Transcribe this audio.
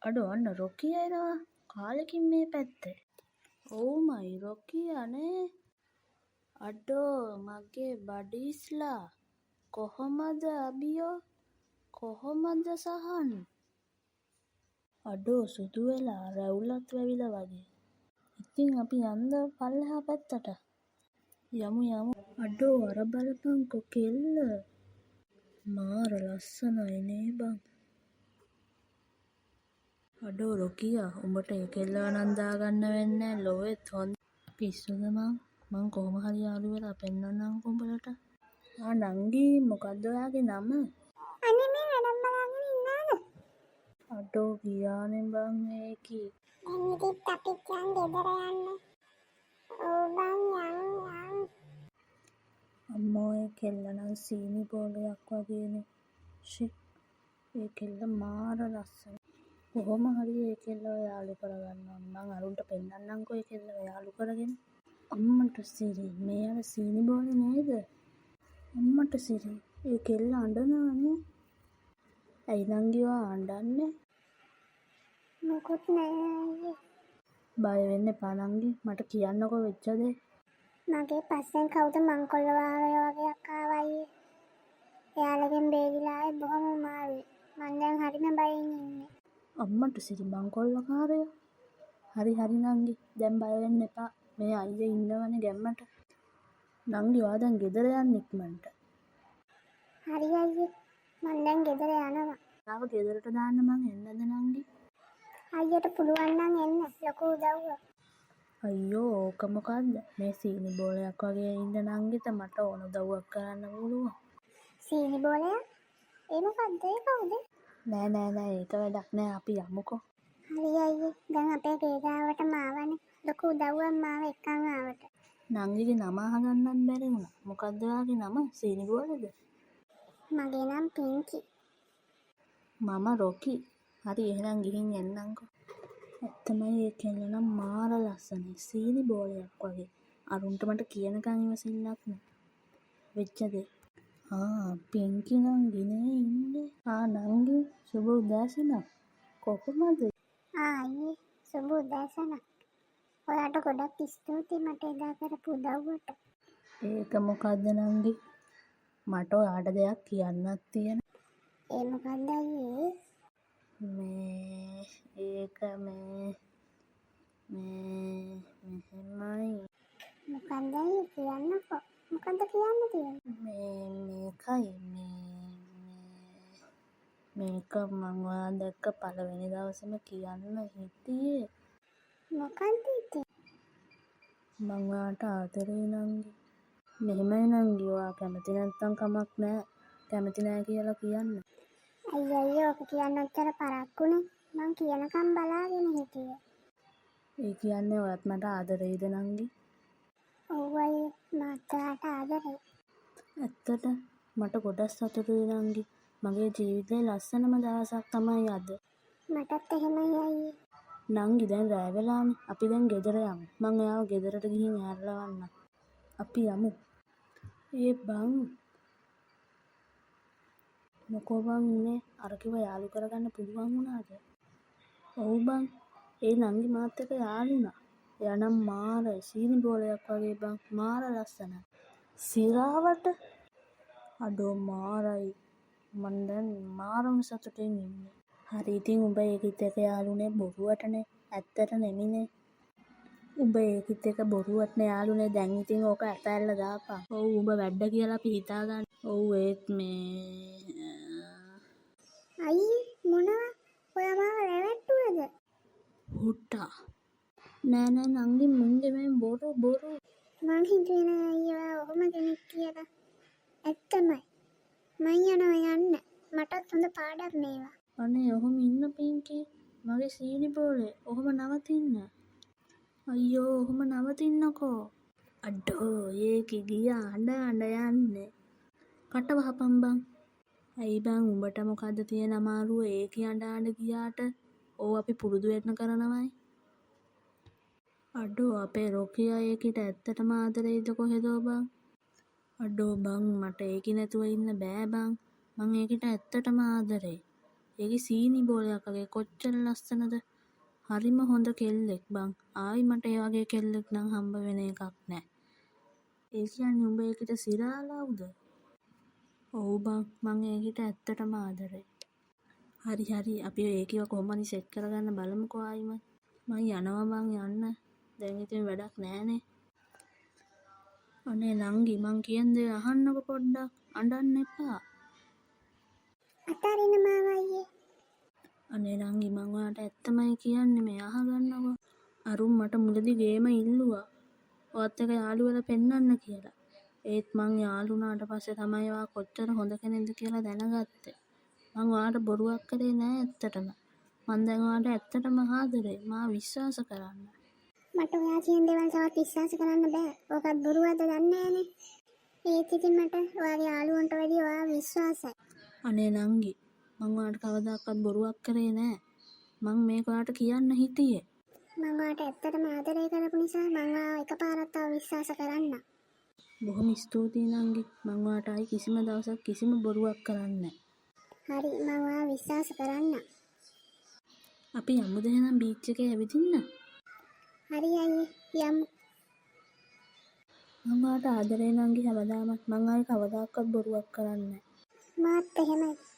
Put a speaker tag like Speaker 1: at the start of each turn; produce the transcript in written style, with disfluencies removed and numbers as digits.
Speaker 1: අඩෝ අන්න රොකියා එනවා කාලෙකින් මේ පැත්තේ. ඔව්මයි රොකියා නේ. අඩෝ මගේ බඩීස්ලා කොහොමද අබියෝ කොහොමද සහන්? අඩෝ සුදු වෙලා රැවුලත් වැවිලා වගේ. ඉතින් අපි යන්න පල්ලෙහා පැත්තට. යමු. අඩෝ අර බලපංකො කෙල්ල. මාර ලස්සනයි නේ බං. අඩෝ රොකියා උඹට ඒ කෙල්ලව නම් දාගන්න වෙන්නේ ලොවෙත් හොඳ පිස්සුද මං කොහොම හරි යාළු වෙලා පෙන්නන්නම්කෝ උඹලට. නංගි මොකද්ද ඔයාගේ නම?
Speaker 2: අනේ මේ වැඩක් බලාගෙන ඉන්නාද?
Speaker 1: අඩෝ ගියානේ බං ඒකි.
Speaker 2: දැන් ඉතින් අපිත් ගෙදර යන්න. ඔව් බං යන්.
Speaker 1: අම්මෝ ඒ කෙල්ල නම් සීනි බෝලයක් වගේනේ. ඒ කෙල්ල මාර ලස්සනයි. කොහොම හරි ඒ කෙල්ලව යාළු කරගන්න ඕන. මං අරුන්ට පෙන්නන්නම්කෝ ඒ කෙල්ලව යාළු කරගෙන. අම්මට සිරි මේ අර සීනි බෝලේ නේද? අම්මට සිරි ඒ කෙල්ල අඬනවනේ. ඇයි නංගි ඔයා අඬන්නේ?
Speaker 2: මොකුත් නෑ.
Speaker 1: බය වෙන්න එපා නංගි. මට කියන්නකෝ වෙච්ච දේ.
Speaker 2: මගේ පස්සෙන් කවුද මංකොල්ල වාරය වගේ අක්කාවයි. එයාලගෙන් බේරිලා ආවේ බොහොම අමාරුයි. මං දැන් හරිම බයෙන් ඉන්නේ.
Speaker 1: අම්මට සිරි මංකොල්ලකාරයෝ. හරි නංගි. දැන් බය වෙන්න එපා. මේ අයියේ ඉන්නවනේ ගැම්මට. නංගි ඔයා දැන් ගෙදර යන්න ඉක්මනට.
Speaker 2: හරි අයියේ. මං දැන් ගෙදර යනවා.
Speaker 1: තාම ගෙදරට දාන්න මං එන්නද නංගි?
Speaker 2: අයියට පුළුවන් නම් එන්න. ලොකු උදව්වක්.
Speaker 1: අයියෝ ඕක මොකද්ද? මේ සීනි බෝලයක් වගේ ඉන්න නංගිට මට ඕන උදව්වක් කරන්න පුළුවන්.
Speaker 2: සීනි බෝලයක්? ඒ මොකද්ද? ඒ කවුද?
Speaker 1: නෑ ඒක වැඩක් නෑ අපි යමුකෝ.
Speaker 2: හරි අයියේ. දැන් අපේ ගේ ගාවට මාවනේ. ලොකු උදව්වක් මාව එක්කන් ආවට.
Speaker 1: නංගිගේ නම අහගන්නත් බැරි වුණා. මොකද්ද ඔයාගේ නම? සීනි බෝලේද?
Speaker 2: මගේ නම් පින්කි.
Speaker 1: මම රොකි. හරි එහෙනම් ගිහින් එන්නම්කෝ. ඇත්තමයි ඒ කෙල්ල නම් මාර ලස්සනයි. සීනි බෝලයක් වගේ. අරුන්ට මට කියනකන් ඉවසිල්ලක් නෑ. වෙච්ච දේ. පින්කි නංගි නේ ඉන්නේ. නංගි සුබ උදෑසනක්. කොහොමද?
Speaker 2: අයියේ සුබ උදෑසනක්. ඔයාට ගොඩක් ස්තුතියි මට එදා කරපු උදව්වට.
Speaker 1: ඒක මොකද්ද නංගි? මට ඔයාට දෙයක් කියන්නත් තියෙන.
Speaker 2: ඒ මොකක්ද අයියේ?
Speaker 1: ඒක මෙහෙමයි.
Speaker 2: මොකක්ද අයියේ කියන්නකෝ. මොකක්ද කියන්න තියෙන්නේ?
Speaker 1: මේක මං ඔයා දැක්ක පළවෙනි දවසේම කියන්න හිටියේ.
Speaker 2: මොකක්ද ඉතින්?
Speaker 1: මං ඔයාට ආදරේ නංගි. මෙහෙමයි නංගි ඔයා කැමති නැත්නම් කමක් නෑ. කැමති නෑ කියලා කියන්න.
Speaker 2: අයියේ ඔක කියන්න ඔච්චර පරක්කුනේ. මං කියනකම් බලාගෙන හිටියේ.
Speaker 1: ඒ කියන්නේ ඔයත් මට ආදරේද නංගි?
Speaker 2: ඔව් අයියේ මට ඔයාට ආදරේ.
Speaker 1: ඇත්තට මට ගොඩක් සතුටුයි නංගි. මගේ ජීවිතේ ලස්සනම දවසක් තමයි අද.
Speaker 2: මටත් එහෙමයි අයියේ.
Speaker 1: නංගි දැන් රෑ වෙලානේ. අපි දැන් ගෙදර යමු. මං ඔයාව ගෙදරට ගිහින් ඇරලවන්නම්. අපි යමු. බං මොකෝ බං උනේ? අර කිව්ව යාළු කරගන්න පුළුවන් වුණාද? ඔව් බං. ඒ නංගි මාත් එක්ක යාළුනා. එයා නම් මාර සීනි බෝලයක් වගේ බං. මාර ලස්සනයි. සිරාවට අඩෝ මාරයි. මං දැන් මාරම සතුටින් ඉන්නේ. හරි ඉතින් උඹ ඒකිත් එක්ක යාළුනේ බොරුවටනේ. ඇත්තට නෙමිනේ. උඹ ඒකිත් එක්ක බොරුවටනේ යාළුනේ. දැන් ඉතින් ඕක ඇතැල්ල දාපන්. ඔව් උඹ වැඩ කියලා අපි හිතාගන්න. ඔව් ඒත්
Speaker 2: අයියේ මොනවා? ඔයා මාව රැවට්ටුවද?
Speaker 1: හුට්ටා. නෑ නංගි මුන්ගේ මේ බොරු.
Speaker 2: මං හිතුවේ නෑ අයියේ ඔයා ඔහොම කෙනෙක් කියලා. ඇත්තමයි. මං යනවා යන්න. මටත් හොඳ පාඩම් මේවා.
Speaker 1: අනේ ඔහොම ඉන්න පින්කි. මගේ සීනි බෝලේ. ඔහොම නවතින්න. අයියෝ ඔහොම නවතින්නකෝ. අඩෝ ඒකි ගියා අඬ යන්නේ. කට වහපන් බං. ඇයි බං උඹට මොකද්ද තියෙන අමාරුව? ඒකි අඬ ගියාට ඕව අපි පුරුදු වෙන්න කරනවයි. අඩෝ අපේ රොකියා ඒකිට ඇත්තටම ආදරෙයිද කොහෙදෝ බං? අඩෝ බං මට ඒකි නැතුව ඉන්න බෑ බං. මං ඒකිට ඇත්තටම ආදරෙයි. ඒකේ සීනි බෝලයක් වගේ කොච්චර ලස්සනද. හරිම හොඳ කෙල්ලෙක් බං. ආයි මට ඒ වගේ කෙල්ලෙක් නම් හම්බ වෙන එකක් නෑ. ඒ කියන්නේ උඹ ඒකිට සිරාලාවුද? ඔව් බං මං ඒකිට ඇත්තටම ආදරේ. හරි අපි ඒකිව කොහොම හරි සෙට් කරගන්න බලමුකෝ ආයිමත්. මං යනවා බං යන්න. දැන් ඉතින් වැඩක් නෑනේ. අනේ නංගි මං කියන දේ අහන්නකො පොඩ්ඩක්. අඬන්න එපා.
Speaker 2: අතාරින්න මාව අයියේ.
Speaker 1: අනේ නංගි මං ඔයාට ඇත්තමයි කියන්නේ මේ අහගන්නකො. අරුන් මට මුලදී ගේම ඉල්ලුවා. ඔයත් එක්ක යාළු වෙලා පෙන්නන්න කියලා. ඒත් මං යාළු වුණාට පස්සේ තමයි ඔයා කොච්චර හොඳ කෙනෙක්ද කියලා දැනගත්තේ. මං ඔයාට බොරුවක් කරේ නෑ ඇත්තටම. මං දැන් ඔයාට ඇත්තටම ආදරේ. මා විශ්වාස කරන්න.
Speaker 2: මට ඔයා කියන දේවල් තවත් විශ්වාස කරන්න බෑ. ඕකත් බොරුවක්ද දන්නේ නෑනේ. ඒත් ඉතින් මට ඔයාගේ යාළුවන්ට වැඩිය ඔයා විශ්වාසයි.
Speaker 1: අනේ නංගි මං ඔයාට කවදාකවත් බොරුවක් කරේ නෑ. මං මේක ඔයාට කියන්න හිටියේ.
Speaker 2: මං ඔයාට ඇත්තටම ආදරය කරපු නිසා මං ඔයාව එකපාරක් තව විශ්වාස කරන්නම්.
Speaker 1: බොහොම ස්තුතියි නංගි. මං ඔයාට ආයි කිසිම දවසක් කිසිම බොරුවක් කරන්නේ නෑ.
Speaker 2: හරි මං ඔයාව විශ්වාස කරන්නම්.
Speaker 1: අපි යමුද එහෙනම් බීච් එකේ ඇවිදින්න?
Speaker 2: හරි අයියේ යමු.
Speaker 1: මං ඔයාට ආදරේ නංගි හැමදාමත්. මං ආයි කවදාකවත් බොරුවක් කරන්නේ නෑ.
Speaker 2: මාත් එහෙමයි.